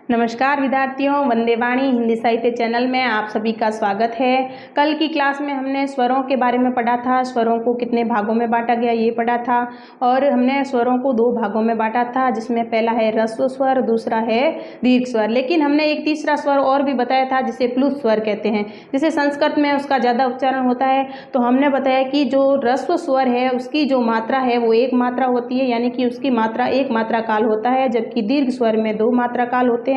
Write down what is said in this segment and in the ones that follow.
नमस्कार विद्यार्थियों, वंदे वाणी हिंदी साहित्य चैनल में आप सभी का स्वागत है। कल की क्लास में हमने स्वरों के बारे में पढ़ा था। स्वरों को कितने भागों में बांटा गया ये पढ़ा था और हमने स्वरों को दो भागों में बांटा था, जिसमें पहला है ह्रस्व स्वर, दूसरा है दीर्घ स्वर। लेकिन हमने एक तीसरा स्वर और भी बताया था जिसे प्लुत स्वर कहते हैं। जैसे संस्कृत में उसका ज़्यादा उच्चारण होता है, तो हमने बताया कि जो ह्रस्व स्वर है उसकी जो मात्रा है वो एक मात्रा होती है, यानी कि उसकी मात्रा एक मात्रा काल होता है, जबकि दीर्घ स्वर में दो मात्रा काल होते हैं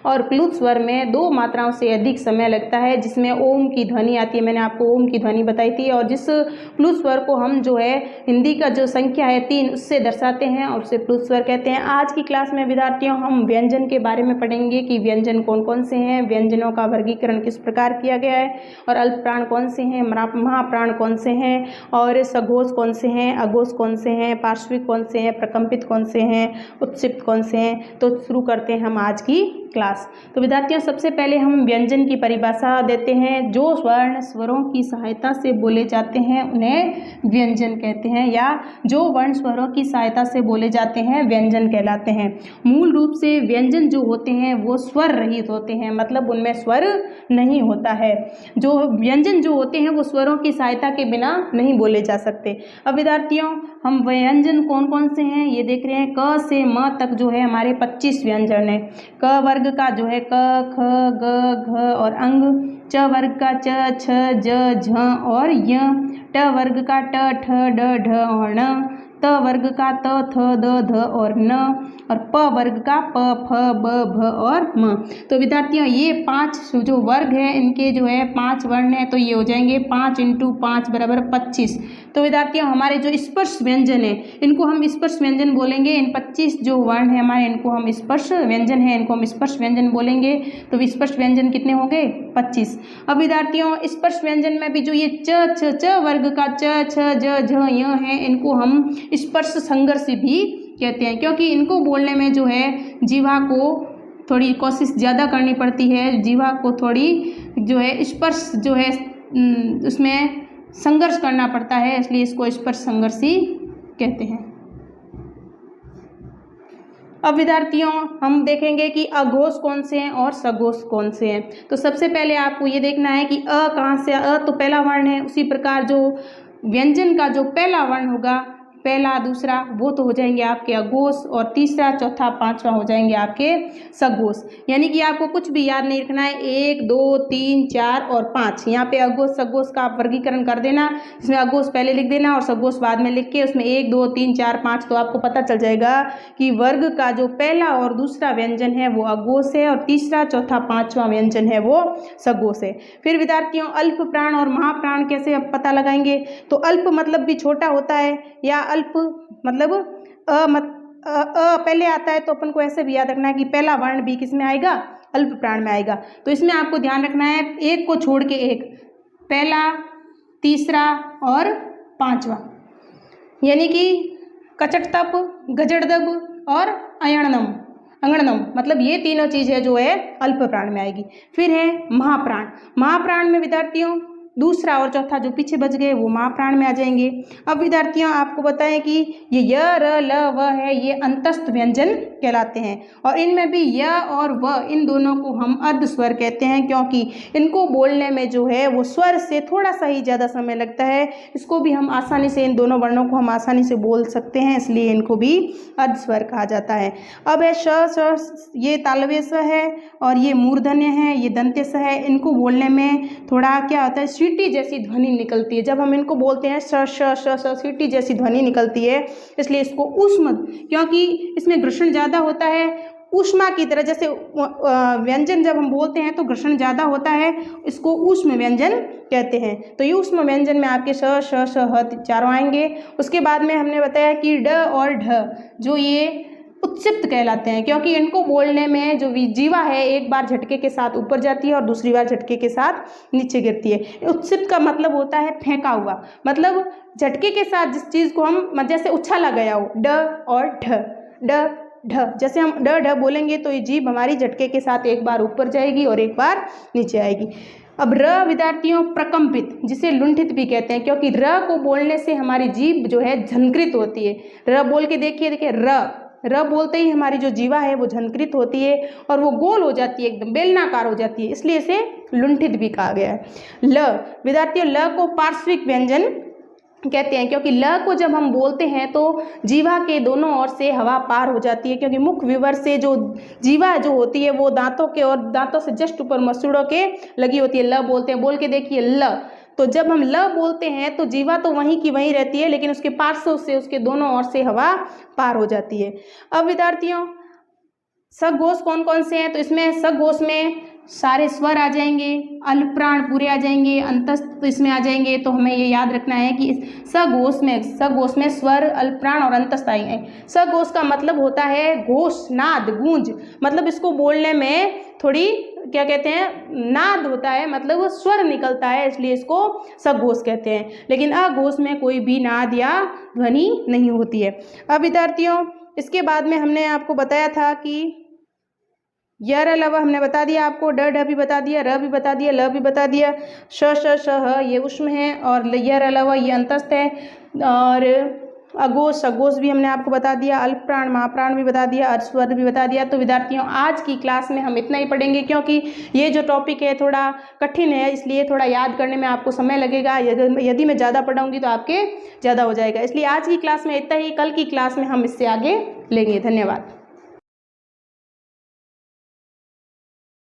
और प्लुत स्वर में दो मात्राओं से अधिक समय लगता है, जिसमें ओम की ध्वनि आती है। मैंने आपको ओम की ध्वनि बताई थी और जिस प्लुत स्वर को हम जो है हिंदी का जो संख्या है 3 उससे दर्शाते हैं और उसे प्लुत स्वर कहते हैं। आज की क्लास में विद्यार्थियों हम व्यंजन के बारे में पढ़ेंगे कि व्यंजन कौन कौन से हैं, व्यंजनों का वर्गीकरण किस प्रकार किया गया है और अल्प प्राण कौन से हैं, महाप्राण कौन से हैं और सघोष कौन से हैं, अघोष कौन से हैं, पार्श्विक कौन से हैं, प्रकंपित कौन से हैं, उत्क्षिप्त कौन से हैं। तो शुरू करते हैं हम आज की क्लास। तो विद्यार्थियों सबसे पहले हम व्यंजन की परिभाषा देते हैं। जो वर्ण स्वरों की सहायता से बोले जाते हैं उन्हें व्यंजन कहते हैं, या जो वर्ण स्वरों की सहायता से बोले जाते हैं व्यंजन कहलाते हैं। मूल रूप से व्यंजन जो होते हैं वो स्वर रहित होते हैं, मतलब उनमें स्वर नहीं होता है। जो व्यंजन जो होते हैं वो स्वरों की सहायता के बिना नहीं बोले जा सकते। अब विद्यार्थियों हम व्यंजन कौन कौन से हैं ये देख रहे हैं। क से म तक जो है हमारे 25 व्यंजन है। क वर्ग का जो है क, ख, ग, घ और अंग। च वर्ग का च, छ, ज, झ और य। ट वर्ग का ट, ठ, ड, ढ और ण। त वर्ग का त, थ, द, ध और न। और प वर्ग का प, फ, ब, भ और म। तो विद्यार्थियों ये 5 जो वर्ग है इनके जो है 5 वर्ण है, तो ये हो जाएंगे 5 × 5 = 25। तो विद्यार्थियों हमारे जो स्पर्श व्यंजन है इनको हम स्पर्श व्यंजन बोलेंगे। इन 25 जो वर्ण है हमारे इनको हम स्पर्श व्यंजन है, इनको हम स्पर्श व्यंजन बोलेंगे। तो स्पर्श व्यंजन कितने हो गए? 25। अब विद्यार्थियों स्पर्श व्यंजन में भी जो ये च वर्ग का च, छ, ज, झ, य है इनको हम स्पर्श संघर्ष भी कहते हैं, क्योंकि इनको बोलने में जो है जीवा को थोड़ी कोशिश ज़्यादा करनी पड़ती है, जीवा को थोड़ी जो है स्पर्श जो है उसमें संघर्ष करना पड़ता है, इसलिए इसको स्पर्श संघर्ष ही कहते हैं। अब विद्यार्थियों हम देखेंगे कि अघोष कौन से हैं और सघोष कौन से हैं। तो सबसे पहले आपको ये देखना है कि अ कहाँ से, अ तो पहला वर्ण है, उसी प्रकार जो व्यंजन का जो पहला वर्ण होगा, पहला दूसरा वो तो हो जाएंगे आपके अघोष और तीसरा चौथा पांचवा हो जाएंगे आपके सघोष। यानी कि आपको कुछ भी याद नहीं रखना है, 1 2 3 4 और 5 यहाँ पे अघोष सघोष का आप वर्गीकरण कर देना। इसमें अघोष पहले लिख देना और सघोष बाद में लिख के उसमें 1 2 3 4 5, तो आपको पता चल जाएगा कि वर्ग का जो पहला और दूसरा व्यंजन है वो अघोष है और तीसरा चौथा पांचवा व्यंजन है वो सघोष है। फिर विद्यार्थियों अल्प प्राण और महाप्राण कैसे आप पता लगाएंगे? तो अल्प मतलब भी छोटा होता है, या अल्प मतलब अ पहले आता है, तो अपन को ऐसे भी याद रखना है कि पहला वर्ण भी किस में आएगा? अल्प प्राण में आएगा। तो इसमें आपको ध्यान रखना है एक को छोड़ के एक, पहला, तीसरा और पांचवा, यानी कि कचटतप, गजड़दब और अयणनम अंगणनम, मतलब ये तीनों चीज़ें जो है अल्प प्राण में आएगी। फिर है महाप्राण। महाप्राण में विद्यार्थियों दूसरा और चौथा जो पीछे बच गए वो महाप्राण में आ जाएंगे। अब विद्यार्थियों आपको बताएं कि ये य, र, ल, व है, ये अंतस्थ व्यंजन कहलाते हैं और इनमें भी य और व इन दोनों को हम अर्ध स्वर कहते हैं, क्योंकि इनको बोलने में जो है वो स्वर से थोड़ा सा ही ज़्यादा समय लगता है। इसको भी हम आसानी से, इन दोनों वर्णों को हम आसानी से बोल सकते हैं, इसलिए इनको भी अर्ध स्वर कहा जाता है। अब है श, ये तालव्य स है और ये मूर्धन्य है, ये दंत्य स है। इनको बोलने में थोड़ा क्या होता है, सीटी जैसी ध्वनि निकलती है। जब हम इनको बोलते हैं स श श श, सीटी जैसी ध्वनि निकलती है, इसलिए इसको ऊष्म, क्योंकि इसमें घर्षण ज़्यादा होता है, ऊष्मा की तरह। जैसे व्यंजन जब हम बोलते हैं तो घर्षण ज़्यादा होता है, इसको ऊष्म व्यंजन कहते हैं। तो ये ऊष्म व्यंजन में आपके श श श ह चारों आएंगे। उसके बाद में हमने बताया कि ड और ढ जो ये उत्क्षिप्त कहलाते हैं, क्योंकि इनको बोलने में जो जीवा है एक बार झटके के साथ ऊपर जाती है और दूसरी बार झटके के साथ नीचे गिरती है। उत्क्षिप्त का मतलब होता है फेंका हुआ, मतलब झटके के साथ जिस चीज़ को हम जैसे उछाला गया हो। ड और ढ, ड ढ, जैसे हम ड ढ बोलेंगे तो ये जीभ हमारी झटके के साथ एक बार ऊपर जाएगी और एक बार नीचे आएगी। अब र विद्यार्थियों प्रकंपित, जिसे लुंठित भी कहते हैं, क्योंकि र को बोलने से हमारी जीभ जो है झंकृत होती है। र बोल के देखिए, देखिए र र बोलते ही हमारी जो जीवा है वो झंकृत होती है और वो गोल हो जाती है, एकदम बेलनाकार हो जाती है, इसलिए इसे लुंठित भी कहा गया है। ल विद्यार्थियों, ल को पार्श्विक व्यंजन कहते हैं, क्योंकि ल को जब हम बोलते हैं तो जीवा के दोनों ओर से हवा पार हो जाती है, क्योंकि मुख विवर से जो जीवा जो होती है वो दांतों के और दांतों से जस्ट ऊपर मसूड़ों के लगी होती है। ल बोलते हैं, बोल के देखिए ल। तो जब हम ल बोलते हैं तो जीवा तो वहीं की वहीं रहती है, लेकिन उसके पार्श्व से उसके दोनों ओर से हवा पार हो जाती है। अब विद्यार्थियों, सघोष कौन कौन से हैं? तो इसमें सघोष में सारे स्वर आ जाएंगे, अल्प प्राण पूरे आ जाएंगे, अंतस्थ इसमें आ जाएंगे। तो हमें ये याद रखना है कि सघोष में स्वर, अल्प प्राण और अंतस्थ आएंगे। सघोष का मतलब होता है घोष, नाद, गूंज, मतलब इसको बोलने में थोड़ी क्या कहते हैं, नाद होता है, मतलब वो स्वर निकलता है, इसलिए इसको सघोष कहते हैं। लेकिन अघोष में कोई भी नाद या ध्वनि नहीं होती है। अब विद्यार्थियों, इसके बाद में हमने आपको बताया था कि यर अलावा हमने बता दिया आपको, ड ढ भी बता दिया, र भी बता दिया, ल भी बता दिया, श श श ह ये ऊष्म है और यर अलावा ये अंतस्थ है, और अघोष सघोष भी हमने आपको बता दिया, अल्प प्राण महाप्राण भी बता दिया, अर्धस्वर भी बता दिया। तो विद्यार्थियों, आज की क्लास में हम इतना ही पढ़ेंगे, क्योंकि ये जो टॉपिक है थोड़ा कठिन है, इसलिए थोड़ा याद करने में आपको समय लगेगा। यदि मैं ज़्यादा पढ़ाऊँगी तो आपके ज़्यादा हो जाएगा, इसलिए आज की क्लास में इतना ही। कल की क्लास में हम इससे आगे लेंगे। धन्यवाद।